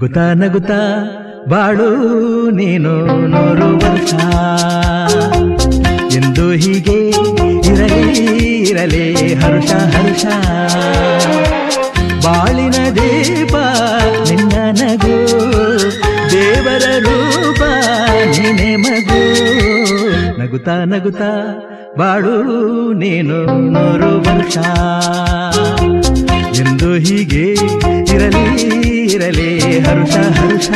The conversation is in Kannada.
ನಗುತ್ತಾ ನಗುತ್ತಾ ಬಾಳು ನೀನು 100 ವರ್ಷ ಎಂದು ಹೀಗೆ ಇರಲಿ ಇರಲಿ ಹರುಷ ಹರುಷ ಬಾಳಿನ ದೀಪ ನಿನ್ನ ನಗು ದೇವರ ರೂಪ ನೀನೆ ಮಗು ನಗುತ್ತಾ ನಗುತ್ತಾ ಬಾಳು ನೀನು 100 ವರ್ಷ ಎಂದು ಹೀಗೆ ಇರಲಿ ಇರಲಿ ಹರುಷ ಹರುಷ